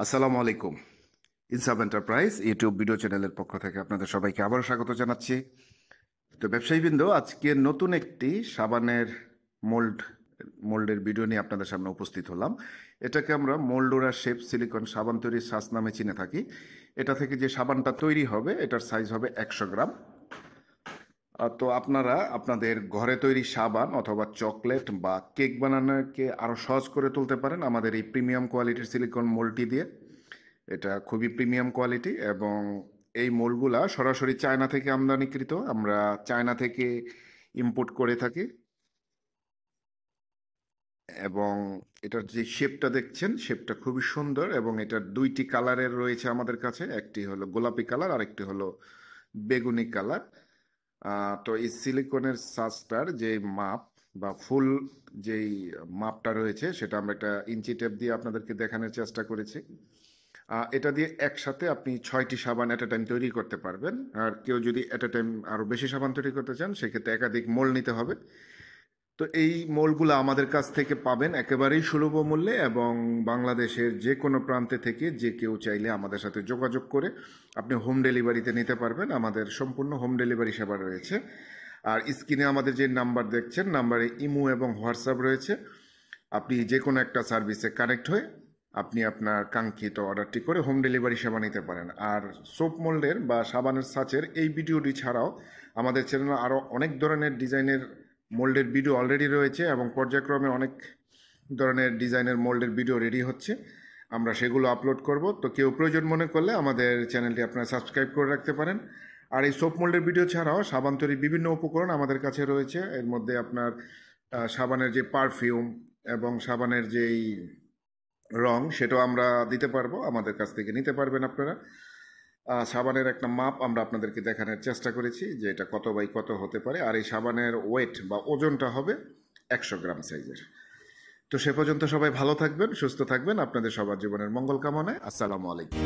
আসসালামু আলাইকুম। ইনসাব enterprise YouTube video চ্যানেলের পক্ষ থেকে আপনাদের সবাইকে আবারও স্বাগত জানাচ্ছি। তো ব্যবসায়ীবৃন্দ, আজকে নতুন একটি সাবানের মোল্ড মোল্ডের ভিডিও নিয়ে আপনাদের সামনে উপস্থিত হলাম। এটাকে আমরা মোল্ডোরা শেপ সিলিকন সাবান তৈরির সাজ নামে চিনে থাকি। এটা থেকে যে সাবানটা তৈরি হবে এটার সাইজ হবে 100 গ্রাম। তো আপনারা আপনাদের ঘরে তৈরি সাবান অথবা চকলেট বা কেক বানানোকে আরও সহজ করে তুলতে পারেন আমাদের এই প্রিমিয়াম কোয়ালিটির সিলিকন মোল্ডটি দিয়ে। এটা খুবই প্রিমিয়াম কোয়ালিটি এবং এই মোল্ডগুলা সরাসরি চায়না থেকে আমদানিকৃত। আমরা চায়না থেকে ইম্পোর্ট করে থাকি এবং এটার যে শেপটা দেখছেন শেপটা খুবই সুন্দর এবং এটার দুইটি কালারের রয়েছে আমাদের কাছে, একটি হলো গোলাপি কালার আর একটি হলো বেগুনি কালার। তো এই সিলিকনের সাজটার যে মাপ বা ফুল যেই মাপটা রয়েছে সেটা আমরা একটা ইঞ্চি টেপ দিয়ে আপনাদেরকে দেখানোর চেষ্টা করেছি। এটা দিয়ে একসাথে আপনি 6টি সাবান অ্যাট এ টাইম তৈরি করতে পারবেন। আর কেউ যদি অ্যাট এ টাইম আরও বেশি সাবান তৈরি করতে চান সেক্ষেত্রে একাধিক মোল্ড নিতে হবে। তো এই মোল্ডগুলো আমাদের কাছ থেকে পাবেন একেবারেই সুলভ মূল্যে এবং বাংলাদেশের যে কোনো প্রান্তে থেকে যে কেউ চাইলে আমাদের সাথে যোগাযোগ করে আপনি হোম ডেলিভারিতে নিতে পারবেন। আমাদের সম্পূর্ণ হোম ডেলিভারি সেবা রয়েছে। আর স্ক্রিনে আমাদের যে নাম্বার দেখছেন নাম্বারে ইমো এবং হোয়াটসঅ্যাপ রয়েছে। আপনি যে কোনো একটা সার্ভিসে কানেক্ট হয়ে আপনি আপনার কাঙ্ক্ষিত অর্ডারটি করে হোম ডেলিভারি সেবা নিতে পারেন। আর সোপ মোল্ডের বা সাবানের সাচের এই ভিডিওটি ছাড়াও আমাদের চ্যানেলে আরও অনেক ধরনের ডিজাইনের মোল্ডের ভিডিও অলরেডি রয়েছে এবং পর্যায়ক্রমে অনেক ধরনের ডিজাইনের মোল্ডের ভিডিও রেডি হচ্ছে। আমরা সেগুলো আপলোড করব। তো কেউ প্রয়োজন মনে করলে আমাদের চ্যানেলটি আপনারা সাবস্ক্রাইব করে রাখতে পারেন। আর এই সোপ মোল্ডের ভিডিও ছাড়াও সাবান তৈরির বিভিন্ন উপকরণ আমাদের কাছে রয়েছে। এর মধ্যে আপনার সাবানের যে পারফিউম এবং সাবানের যেই রং সেটাও আমরা দিতে পারবো, আমাদের কাছ থেকে নিতে পারবেন আপনারা। সাবানের একটা মাপ আমরা আপনাদেরকে দেখানোর চেষ্টা করেছি যে এটা কত বাই কত হতে পারে। আর এই সাবানের ওয়েট বা ওজনটা হবে 100 গ্রাম সাইজের। তো সে পর্যন্ত সবাই ভালো থাকবেন, সুস্থ থাকবেন, আপনাদের সবার জীবনের মঙ্গল কামনায়। আসসালামু আলাইকুম।